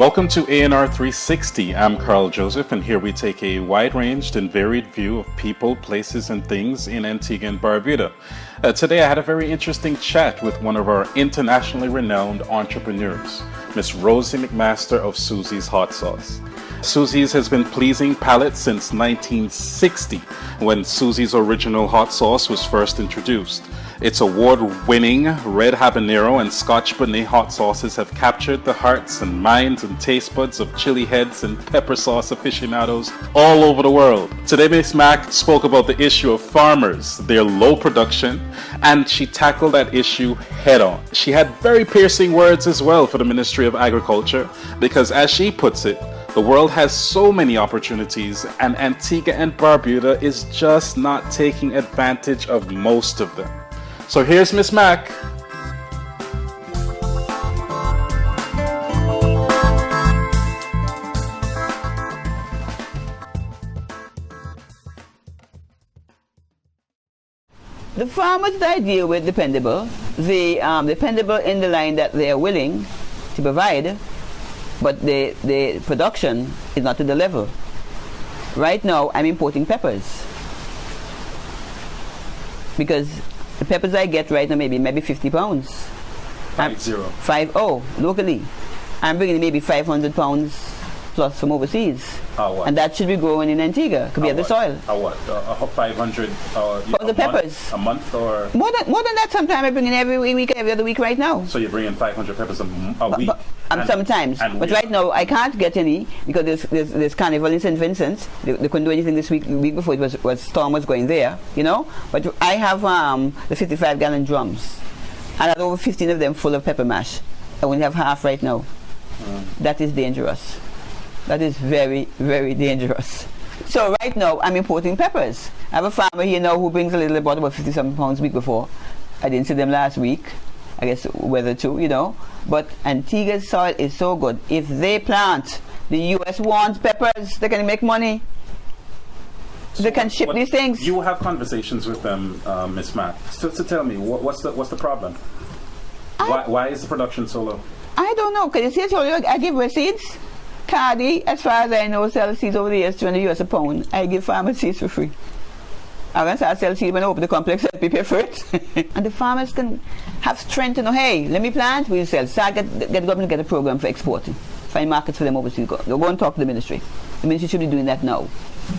Welcome to A&R 360. I'm Carl Joseph, and here we take a wide-ranged and varied view of people, places, and things in Antigua and Barbuda. Today I had a very interesting chat with one of our internationally renowned entrepreneurs, Miss Rosie McMaster of Susie's Hot Sauce. Susie's has been pleasing palates since 1960, when Susie's original hot sauce was first introduced. Its award-winning red habanero and Scotch bonnet hot sauces have captured the hearts and minds and taste buds of chili heads and pepper sauce aficionados all over the world. Today, Miss Mac spoke about the issue of farmers, their low production, and she tackled that issue head-on. She had very piercing words as well for the Ministry of Agriculture, because as she puts it, the world has so many opportunities, and Antigua and Barbuda is just not taking advantage of most of them. So here's Miss Mac. The farmers that I deal with dependable. Dependable in the line that they are willing to provide, but the production is not to the level. Right now, I'm importing peppers because the peppers I get right now maybe 50 pounds. 50 locally. I'm bringing maybe 500 pounds plus from overseas. And that should be growing in Antigua. Could be at the soil. 500 for the peppers. A month or? More than that. Sometimes I bring in every week, every other week right now. So you bring in 500 peppers a week? Sometimes. But right now I can't get any because there's carnival in St. Vincent. They couldn't do anything this week. The week before it was storm was going there, you know. But I have the 55-gallon drums. And I have over 15 of them full of pepper mash. I only have half right now. That is dangerous. That is very, very dangerous. So right now I'm importing peppers. I have a farmer here now who brings a little about 50-something pounds a week before. I didn't see them last week. I guess weather too, you know. But Antigua's soil is so good. If they plant, the US wants peppers, they can make money. So they can ship these things. You have conversations with them, Miss Mac. So tell me, what's the problem? Why is the production so low? I don't know. Can you see I give away seeds? Cardi, as far as I know, sells seeds over the years, 20 US a pound. I give farmers seeds for free. I'm going to start selling seeds when I open the complex, let me pay for it. And the farmers can have strength to know, hey, let me plant, we'll sell. Start get the government to get a program for exporting. Find markets for them overseas. Go and talk to the ministry. The ministry should be doing that now.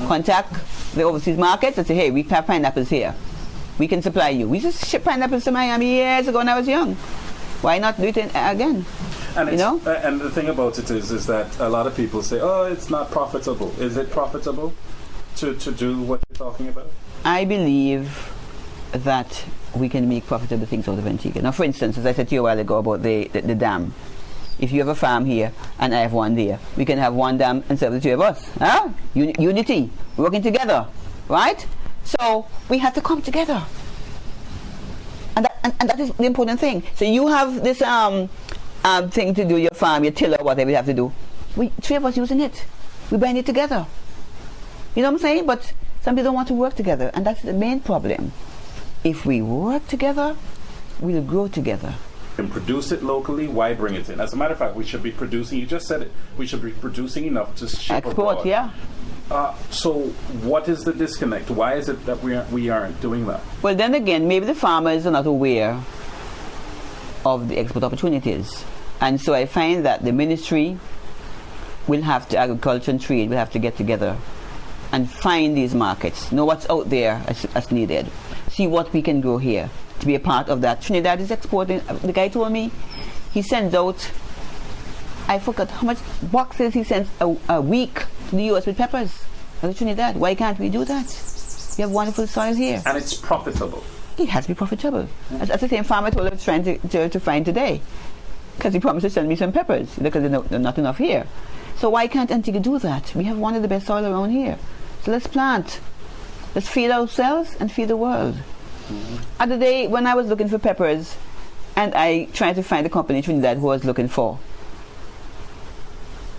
Contact the overseas markets and say, hey, we have pineapples here. We can supply you. We just shipped pineapples to Miami years ago when I was young. Why not do it again? And you know? And the thing about it is that a lot of people say, oh, it's not profitable. Is it profitable to do what you're talking about? I believe that we can make profitable things out of Antigua. Now, for instance, as I said to you a while ago about the dam. If you have a farm here and I have one there, we can have one dam and serve the two of us. Huh? Unity, working together, right? So we have to come together. And that is the important thing. So you have this thing to do, your farm, your tiller, whatever you have to do. Three of us using it. We bind it together. You know what I'm saying? But some people don't want to work together, and that's the main problem. If we work together, we'll grow together. And produce it locally, why bring it in? As a matter of fact, we should be producing, you just said it, we should be producing enough to ship export abroad. Yeah. So what is the disconnect? Why is it that we aren't doing that? Well, then again, maybe the farmers are not aware of the export opportunities. And so I find that the ministry will have to, agriculture and trade will have to get together and find these markets, know what's out there as needed, see what we can grow here to be a part of that. Trinidad is exporting. The guy told me he sends out, I forgot how much boxes he sends a week to the US with peppers out of Trinidad. Why can't we do that? We have wonderful soil here. And it's profitable. It has to be profitable. That's the same farmer told I was trying to find today, because he promised to send me some peppers because there's not enough here. So why can't Antigua do that? We have one of the best soil around here. So let's plant. Let's feed ourselves and feed the world. Other day when I was looking for peppers and I tried to find the company in Trinidad who I was looking for,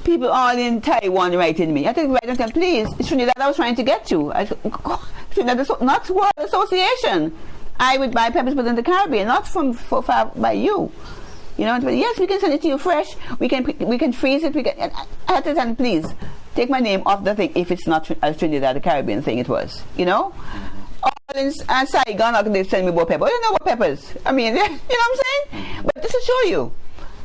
people all in Taiwan writing me. I think right and please, it's Trinidad I was trying to get to. Trinidad, not World Association. I would buy peppers within the Caribbean, not from far by you. You know, yes, we can send it to you fresh. We can freeze it. I had to tell them, please take my name off the thing if it's not a Trinidad, the Caribbean thing. It was, you know. All in Saigon, they send me more peppers. I don't know what peppers. I mean, you know what I'm saying? But just to show you,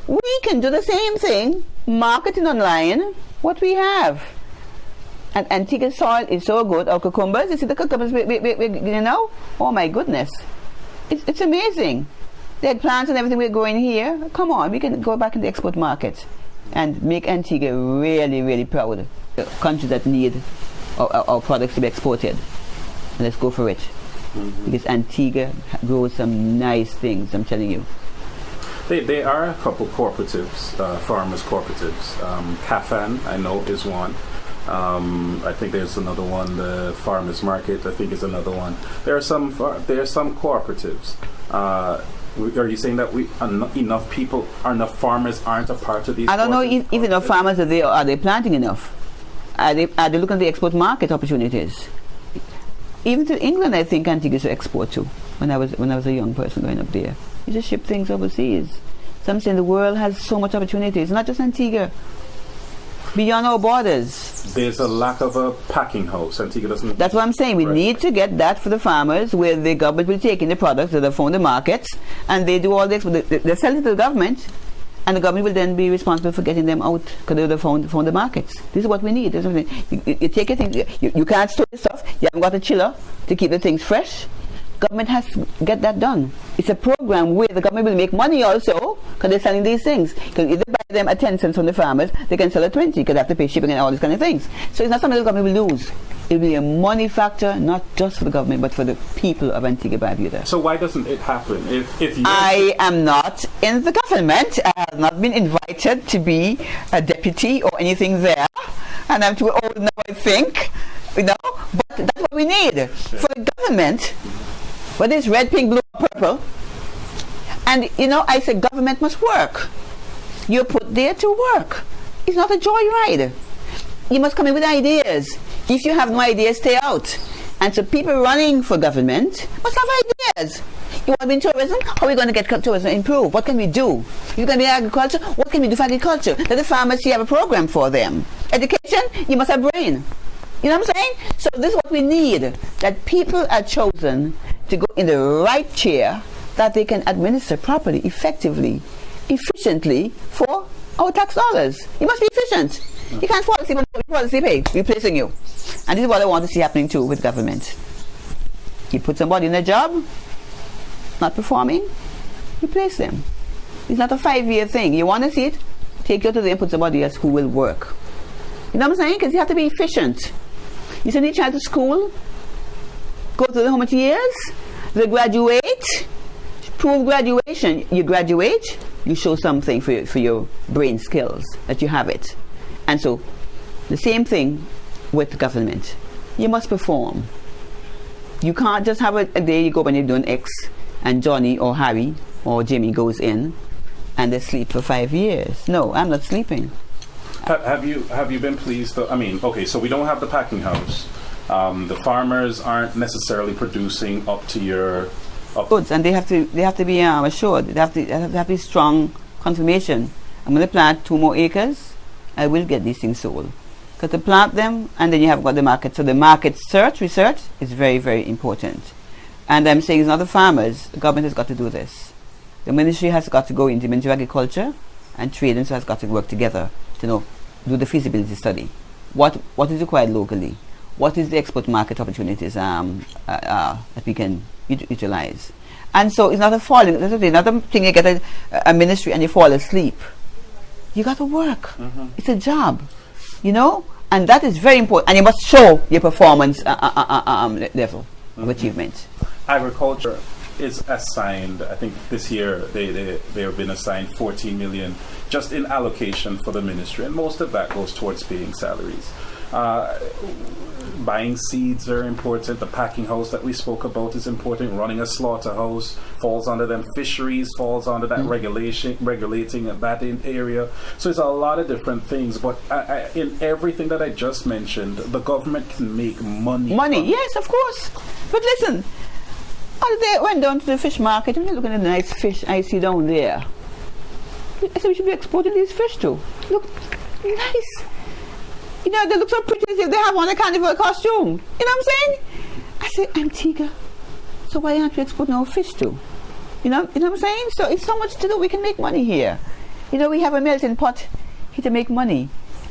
we can do the same thing, marketing online, what we have. And Antigua soil is so good. Our cucumbers, you see the cucumbers, you know? Oh my goodness. It's amazing. The eggplants and everything we're growing here. Come on, we can go back in the export market and make Antigua really, really proud. The country that need our products to be exported. And let's go for it. Because Antigua grows some nice things, I'm telling you. There are a couple cooperatives, farmers cooperatives. CAFAN, I know, is one. I think there's another one. The Farmers Market, I think, is another one. There are some cooperatives. Are you saying that enough people, or enough farmers aren't a part of these? I don't know if enough farmers are they planting enough? Are they looking at the export market opportunities? Even to England, I think Antigua is to export to. When I was a young person going up there, you just ship things overseas. So I'm saying the world has so much opportunities, not just Antigua. Beyond our borders. There's a lack of a packing house. Antigua doesn't. That's what I'm saying. We need to get that for the farmers, where the government will take in the products that are from the markets, and they do all this. They sell it to the government, and the government will then be responsible for getting them out because they're from the markets. This is what we need. You take a thing. You can't store the stuff. You haven't got a chiller to keep the things fresh. Government has to get that done. It's a program where the government will make money also because they're selling these things. Because if they buy them at 10 cents from the farmers, they can sell at 20 because they have to pay shipping and all these kind of things. So it's not something the government will lose. It will be a money factor, not just for the government, but for the people of Antigua Barbuda. So why doesn't it happen? I am not in the government. I have not been invited to be a deputy or anything there. And I'm too old now, I think. You know? But that's what we need. For the government, whether it's red, pink, blue, or purple. And, you know, I say government must work. You're put there to work. It's not a joyride. You must come in with ideas. If you have no ideas, stay out. And so people running for government must have ideas. You want to be in tourism? How are we going to get tourism improved? What can we do? You're going to be in agriculture? What can we do for agriculture? Let the farmers see have a program for them. Education? You must have brain. You know what I'm saying? So this is what we need. That people are chosen to go in the right chair that they can administer properly, effectively, efficiently for our tax dollars. You must be efficient. You can't fall asleep on policy pay, replacing you. And this is what I want to see happening too with government. You put somebody in a job, not performing, replace them. It's not a 5-year thing. You want to see it, take you to them and put somebody else who will work. You know what I'm saying? Because you have to be efficient. You send your child to school, go through how much years? They graduate, prove graduation. You graduate, you show something for your brain skills, that you have it. And so, the same thing with government. You must perform. You can't just have a day you go when you're doing X, and Johnny or Harry or Jimmy goes in, and they sleep for 5 years. No, I'm not sleeping. Have you been pleased? I mean, okay, so we don't have the packing house. The farmers aren't necessarily producing up to your goods, and they have to be assured. They have to be strong confirmation. I'm going to plant 2 more acres. I will get these things sold. Because to plant them, and then you have got the market. So the market research is very, very important. And I'm saying it's not the farmers. The government has got to do this. The ministry has got to go into Ministry of Agriculture and Trade, and so has got to work together to do the feasibility study. What is required locally? What is the export market opportunities that we can utilize? And so it's not a falling. That's another thing. You get a ministry and you fall asleep. You got to work. It's a job, and that is very important. And you must show your performance level of achievement. Agriculture is assigned. I think this year they have been assigned 14 million just in allocation for the ministry, and most of that goes towards paying salaries. Buying seeds are important. The packing house that we spoke about is important. Running a slaughterhouse falls under them. Fisheries falls under that regulating that area. So it's a lot of different things. But in everything that I just mentioned, the government can make money. Yes, of course. But listen, I went down to the fish market. I'm looking at the nice fish I see down there. I said, we should be exporting these fish too. Look nice. You know, they look so pretty as if they have on a carnival costume. You know what I'm saying? I said, Antigua, so why aren't we exporting our fish too? You know what I'm saying? So it's so much to do. We can make money here. You know, we have a melting pot here to make money.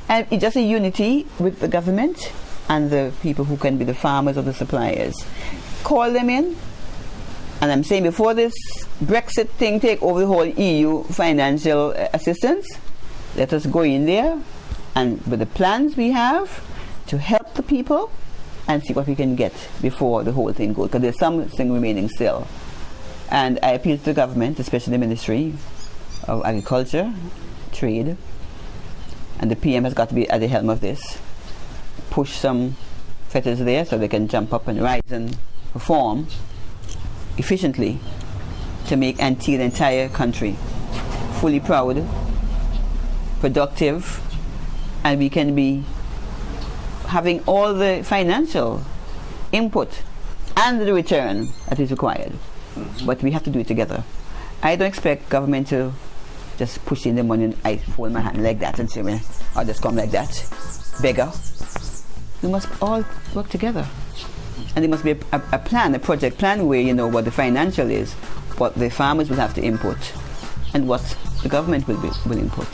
And it's just a unity with the government and the people who can be the farmers or the suppliers. Call them in. And I'm saying before this Brexit thing take over the whole EU financial assistance, let us go in there and with the plans we have to help the people and see what we can get before the whole thing goes. Because there's something remaining still. And I appeal to the government, especially the Ministry of Agriculture, Trade, and the PM has got to be at the helm of this. Push some fetters there so they can jump up and rise and perform efficiently to make Antigua, the entire country, fully proud, productive, and we can be having all the financial input and the return that is required. But we have to do it together. I don't expect government to just push in the money and I fold my hand like that and say, well, I'll just come like that. Beggar. We must all work together. And there must be a plan, a project plan where you know what the financial is, what the farmers will have to input, and what the government will input.